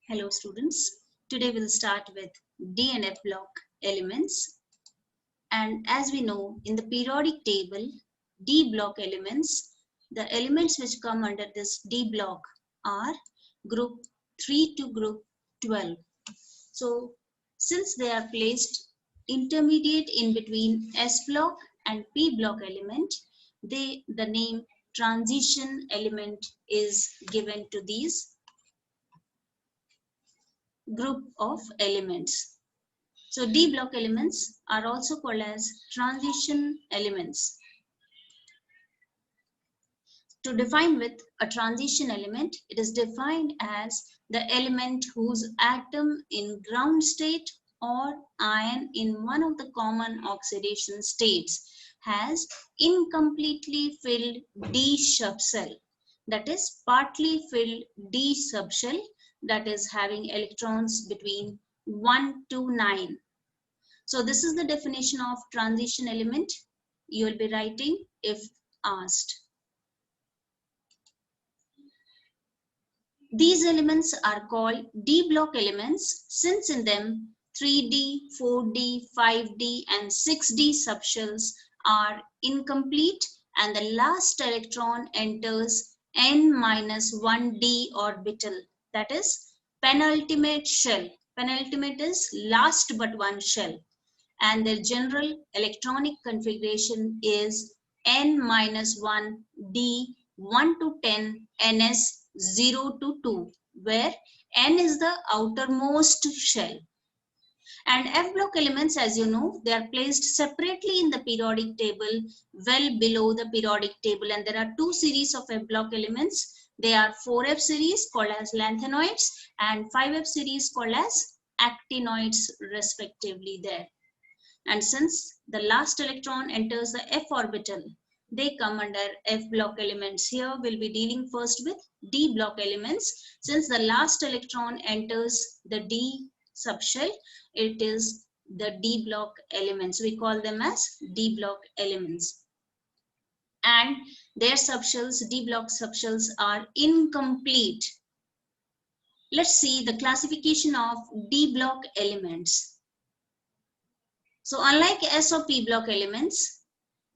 Hello students, today we'll start with D and F block elements, and as we know in the periodic table D block elements, the elements which come under this D block are group 3 to group 12. So since they are placed intermediate in between S block and P block element, the name transition element is given to these group of elements. So D block elements are also called as transition elements. To define with a transition element, it is defined as the element whose atom in ground state or ion in one of the common oxidation states has incompletely filled D subshell, that is partly filled D subshell, that is having electrons between 1 to 9. So this is the definition of transition element you will be writing if asked. These elements are called D block elements since in them 3D, 4D, 5D and 6D subshells are incomplete and the last electron enters n-1d orbital, that is penultimate shell. Penultimate is last but one shell, and their general electronic configuration is n-1 d 1 to 10 ns 0 to 2, where n is the outermost shell. And F block elements, as you know, they are placed separately in the periodic table, well below the periodic table, and there are two series of F block elements. They are 4F series called as lanthanoids and 5F series called as actinoids respectively there. And since the last electron enters the f orbital, they come under F block elements. Here we'll be dealing first with D block elements. Since the last electron enters the D subshell, it is the D block elements. We call them as D block elements. And their subshells, D block subshells, are incomplete. Let's see the classification of D block elements. So unlike S or P block elements,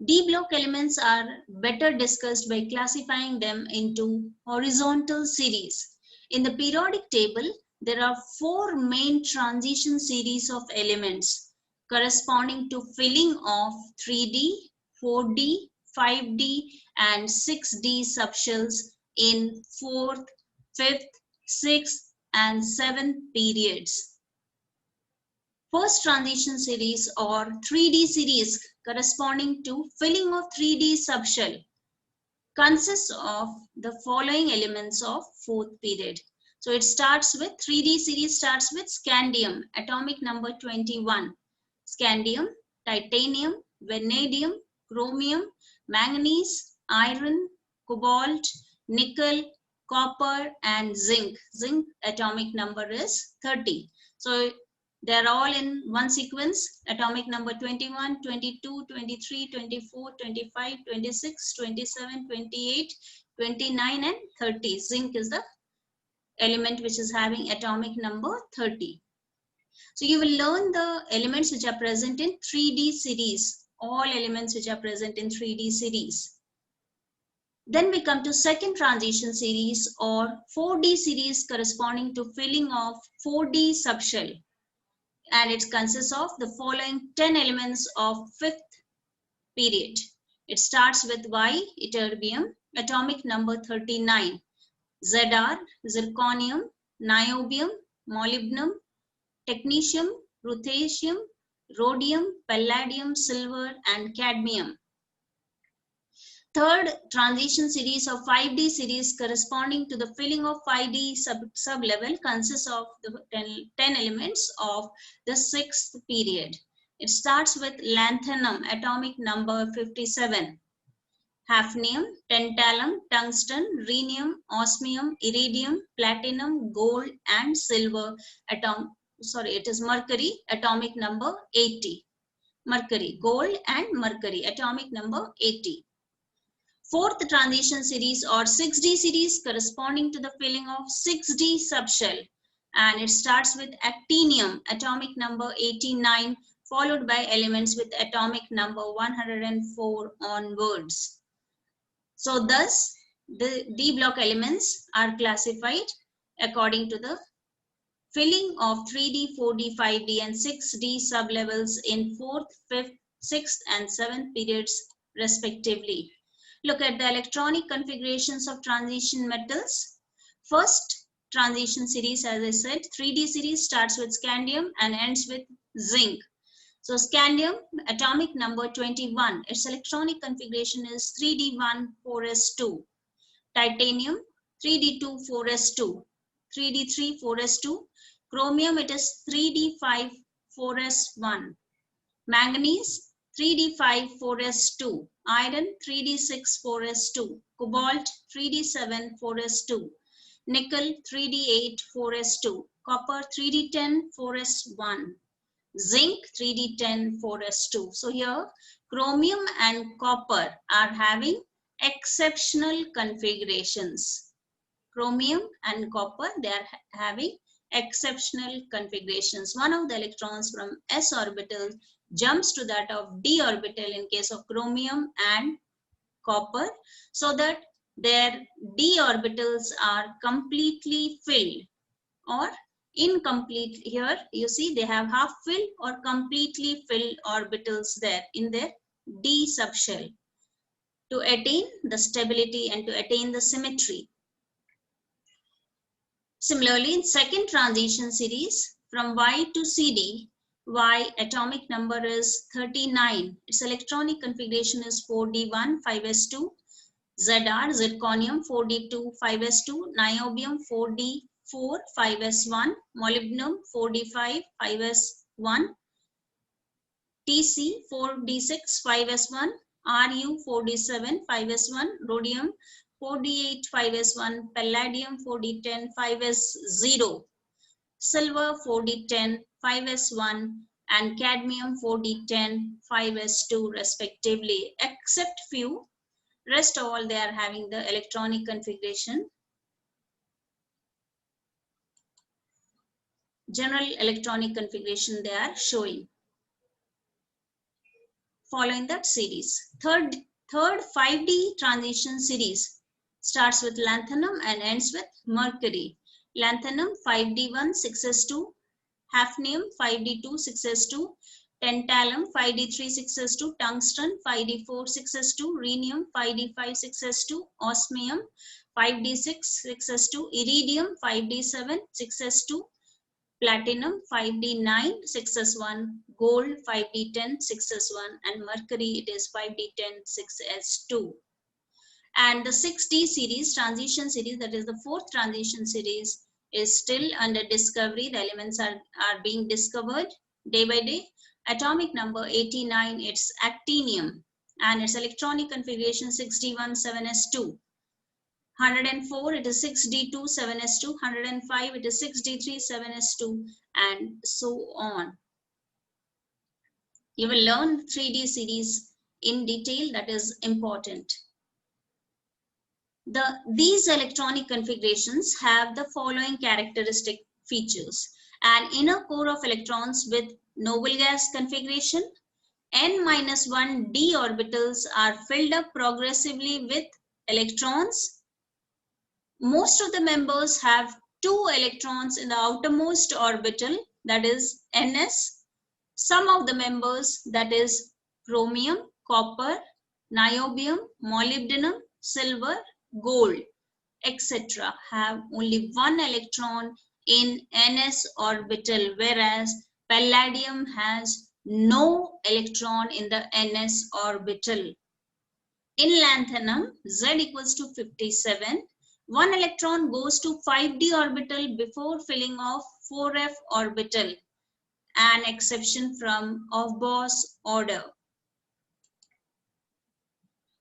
D block elements are better discussed by classifying them into horizontal series. In the periodic table, there are 4 main transition series of elements corresponding to filling of 3D, 4D, 5D and 6D subshells in 4th, 5th, 6th and 7th periods. First transition series or 3D series corresponding to filling of 3D subshell consists of the following elements of 4th period. So it starts with 3D series starts with scandium, atomic number 21. Scandium, titanium, vanadium, chromium, manganese, iron, cobalt, nickel, copper and zinc. Zinc atomic number is 30. So they are all in one sequence, atomic number 21, 22, 23, 24, 25, 26, 27, 28, 29 and 30. Zinc is the element which is having atomic number 30. So you will learn the elements which are present in 3D series, all elements which are present in 3D series. Then we come to second transition series or 4D series corresponding to filling of 4D subshell. And it consists of the following 10 elements of 5th period. It starts with Y, ytterbium, atomic number 39, Zr, zirconium, niobium, molybdenum, technetium, ruthenium, rhodium, palladium, silver and cadmium. Third transition series of 5D series corresponding to the filling of 5D sub-level consists of the 10 elements of the 6th period. It starts with lanthanum, atomic number 57, hafnium, tantalum, tungsten, rhenium, osmium, iridium, platinum, gold and silver it is mercury, atomic number 80. Mercury, gold and mercury, atomic number 80. Fourth transition series or 6D series corresponding to the filling of 6D subshell, and it starts with actinium, atomic number 89, followed by elements with atomic number 104 onwards. So thus the D block elements are classified according to the filling of 3D, 4D, 5D and 6D sublevels in 4th, 5th, 6th and 7th periods respectively. Look at the electronic configurations of transition metals. First transition series, as I said, 3D series starts with scandium and ends with zinc. So scandium, atomic number 21, its electronic configuration is 3D1 4s2. Titanium 3D2 4s2, 3D3 4s2. Chromium, it is 3D5 4s1. Manganese 3D5 4s2. Iron 3D6 4s2. Cobalt 3D7 4s2. Nickel 3D8 4s2. Copper 3D10 4s1. Zinc 3D10 4s2. So here chromium and copper are having exceptional configurations. Chromium and copper, they are having exceptional configurations. One of the electrons from s orbital jumps to that of d orbital in case of chromium and copper, so that their d orbitals are completely filled or incomplete. Here you see they have half filled or completely filled orbitals there in their d subshell to attain the stability and to attain the symmetry. Similarly, in second transition series from Y to CD, Y atomic number is 39. Its electronic configuration is 4D1 5s2, Zr zirconium 4D2 5s2, niobium 4D4 5s1, molybdenum 4D5 5s1, Tc 4D6 5s1, Ru 4D7 5s1, rhodium 4D8 5s1, palladium 4D10 5s0, silver 4D10 5s1 and cadmium 4D10 5s2 respectively, except few. Rest all they are having the electronic configuration, general electronic configuration they are showing. Following that series, third 5D transition series starts with lanthanum and ends with mercury. Lanthanum 5D1 6s2, hafnium 5D2 6s2, tantalum 5D3 6s2, tungsten 5D4 6s2, rhenium 5D5 6s2, osmium 5D6 6s2, iridium 5D7 6s2, platinum 5D9 6s1, gold 5D10 6s1 and mercury it is 5D10 6s2. And the 6D series, transition series, that is the fourth transition series, is still under discovery. The elements are being discovered day by day. Atomic number 89, it's actinium and its electronic configuration 6D1 7s2. 104 it is 6D2 7s2, 105 it is 6D3 7s2 and so on. You will learn 3D series in detail, that is important. These electronic configurations have the following characteristic features: an inner core of electrons with noble gas configuration, n-1 d orbitals are filled up progressively with electrons. Most of the members have 2 electrons in the outermost orbital, that is ns. Some of the members, that is chromium, copper, niobium, molybdenum, silver, gold, etc., have only 1 electron in ns orbital, whereas palladium has no electron in the ns orbital. In lanthanum, Z equals to 57. 1 electron goes to 5d orbital before filling of 4f orbital, an exception from Aufbau's order.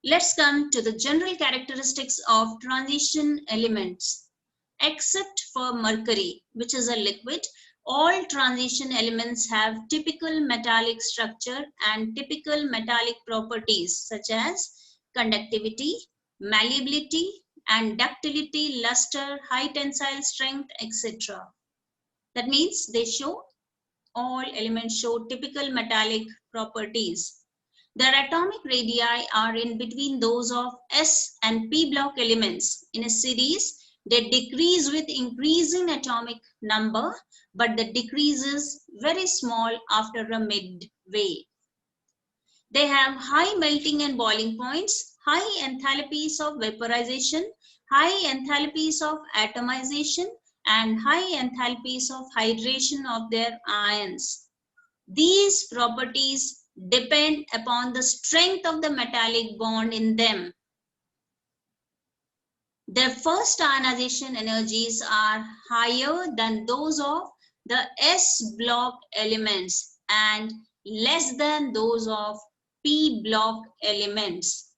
Let's come to the general characteristics of transition elements. Except for mercury, which is a liquid, all transition elements have typical metallic structure and typical metallic properties such as conductivity, malleability, and ductility, luster, high tensile strength, etc. That means all elements show typical metallic properties. Their atomic radii are in between those of S and P block elements. In a series, they decrease with increasing atomic number, but the decrease is very small after a midway. They have high melting and boiling points, high enthalpies of vaporization, high enthalpies of atomization, and high enthalpies of hydration of their ions. These properties depend upon the strength of the metallic bond in them. Their first ionization energies are higher than those of the S block elements and less than those of P block elements.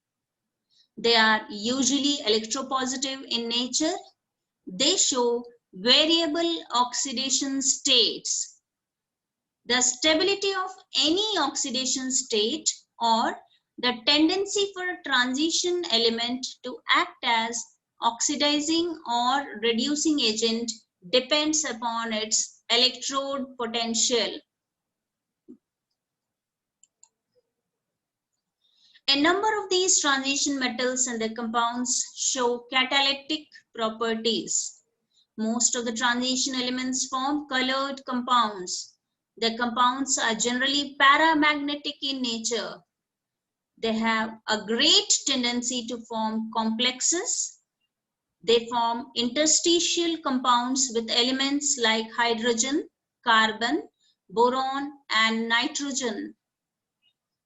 They are usually electropositive in nature. They show variable oxidation states. The stability of any oxidation state or the tendency for a transition element to act as oxidizing or reducing agent depends upon its electrode potential. A number of these transition metals and their compounds show catalytic properties. Most of the transition elements form colored compounds. The compounds are generally paramagnetic in nature. They have a great tendency to form complexes. They form interstitial compounds with elements like hydrogen, carbon, boron, and nitrogen.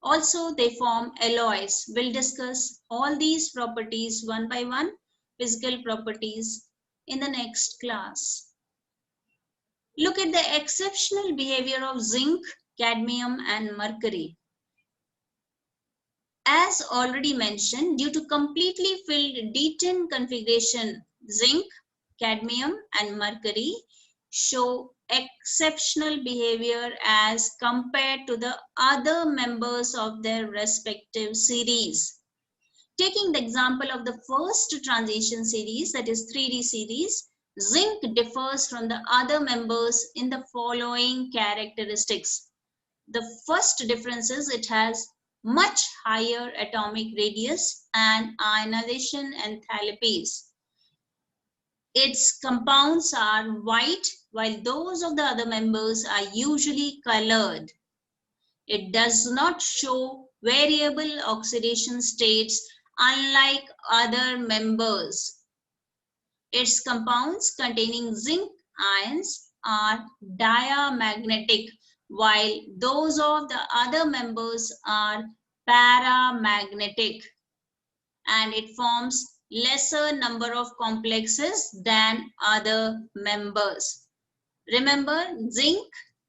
Also, they form alloys. We'll discuss all these properties one by one, physical properties, in the next class. Look at the exceptional behavior of zinc, cadmium, and mercury. As already mentioned, due to completely filled D10 configuration, zinc, cadmium, and mercury show exceptional behavior as compared to the other members of their respective series. Taking the example of the first transition series, that is 3D series, zinc differs from the other members in the following characteristics. The first difference is it has much higher atomic radius and ionization enthalpies. Its compounds are white, while those of the other members are usually colored. It does not show variable oxidation states unlike other members. Its compounds containing zinc ions are diamagnetic, while those of the other members are paramagnetic, and it forms lesser number of complexes than other members. Remember, zinc,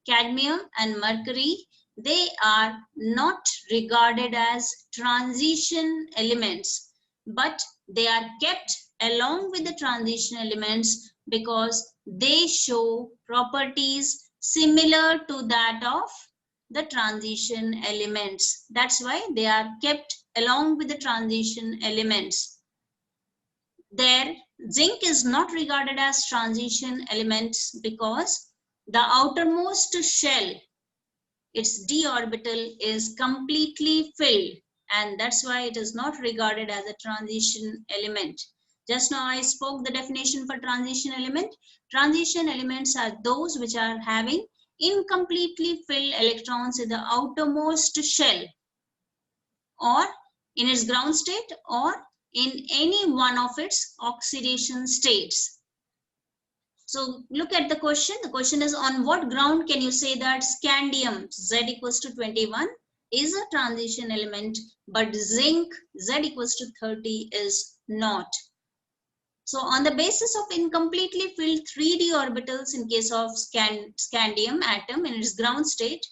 cadmium, and mercury, they are not regarded as transition elements, but they are kept along with the transition elements because they show properties similar to that of the transition elements. That's why they are kept along with the transition elements. There, zinc is not regarded as transition elements because the outermost shell, its d orbital, is completely filled, and that's why it is not regarded as a transition element. Just now I spoke the definition for transition element. Transition elements are those which are having incompletely filled electrons in the outermost shell or in its ground state or in any one of its oxidation states. So look at the question. The question is, on what ground can you say that scandium Z equals to 21 is a transition element, but zinc Z equals to 30 is not? So on the basis of incompletely filled 3D orbitals in case of scandium atom in its ground state,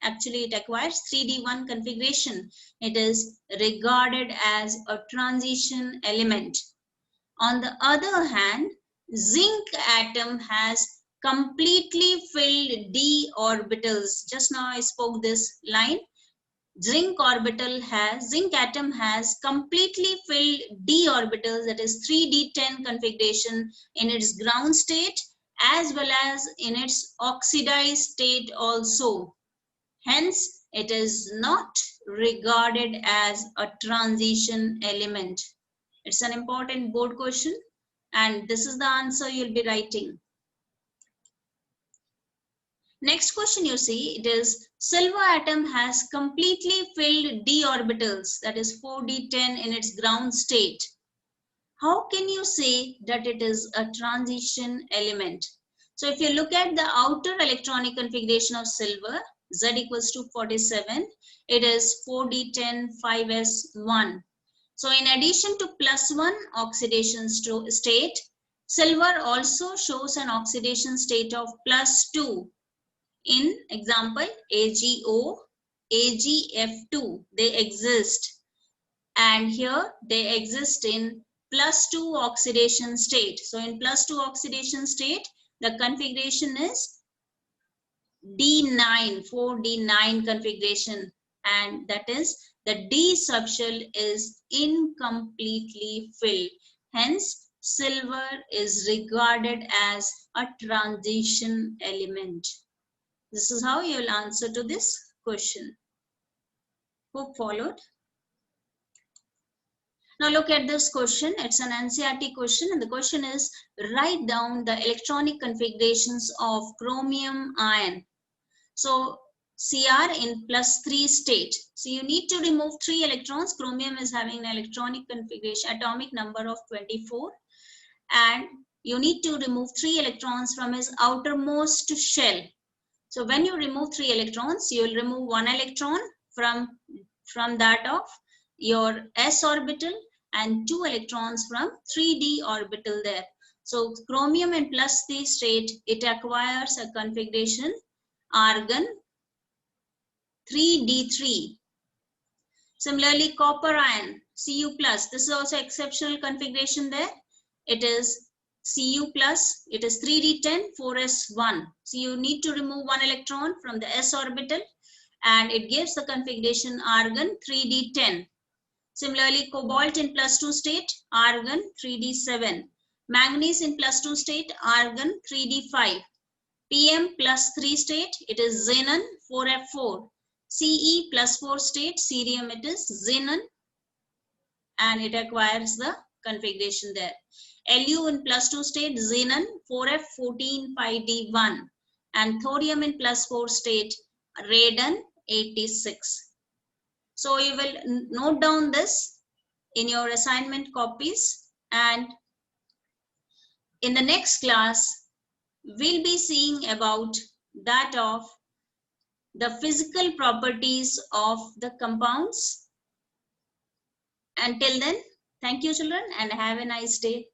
actually it acquires 3D1 configuration. It is regarded as a transition element. On the other hand, zinc atom has completely filled d orbitals. Just now I spoke this line. Zinc atom has completely filled d orbitals, that is 3d10 configuration in its ground state, as well as in its oxidized state also. Hence, it is not regarded as a transition element. It's an important board question, and this is the answer you'll be writing. Next question you see, it is silver atom has completely filled d orbitals, that is 4d10 in its ground state. How can you say that it is a transition element? So if you look at the outer electronic configuration of silver, Z equals to 47, it is 4d10 5s1. So in addition to +1 oxidation state, silver also shows an oxidation state of +2. In example, AgO, AgF2, they exist. And here they exist in +2 oxidation state. So in +2 oxidation state, the configuration is D9, 4D9 configuration, and that is the D subshell is incompletely filled. Hence, silver is regarded as a transition element. This is how you will answer to this question. Hope followed. Now look at this question. It's an NCERT question, and the question is, write down the electronic configurations of chromium ion. So Cr in +3 state. So you need to remove 3 electrons. Chromium is having an electronic configuration, atomic number of 24. And you need to remove 3 electrons from his outermost shell. So when you remove 3 electrons, you will remove 1 electron from that of your s orbital and 2 electrons from 3d orbital there. So chromium in +3 state, it acquires a configuration argon 3d3. Similarly, copper ion Cu+, this is also exceptional configuration there. It is Cu+, it is 3d10 4s1. So you need to remove 1 electron from the s orbital, and it gives the configuration argon 3d10. Similarly, cobalt in +2 state, argon 3d7. Manganese in +2 state, argon 3d5. Pm +3 state, it is xenon 4f4. Ce +4 state, cerium, it is xenon, and it acquires the configuration there. Lu in +2 state, xenon 4f14 5d1. And thorium in +4 state, radon 86. So you will note down this in your assignment copies, and in the next class, we'll be seeing about that of the physical properties of the compounds. Until then, thank you children, and have a nice day.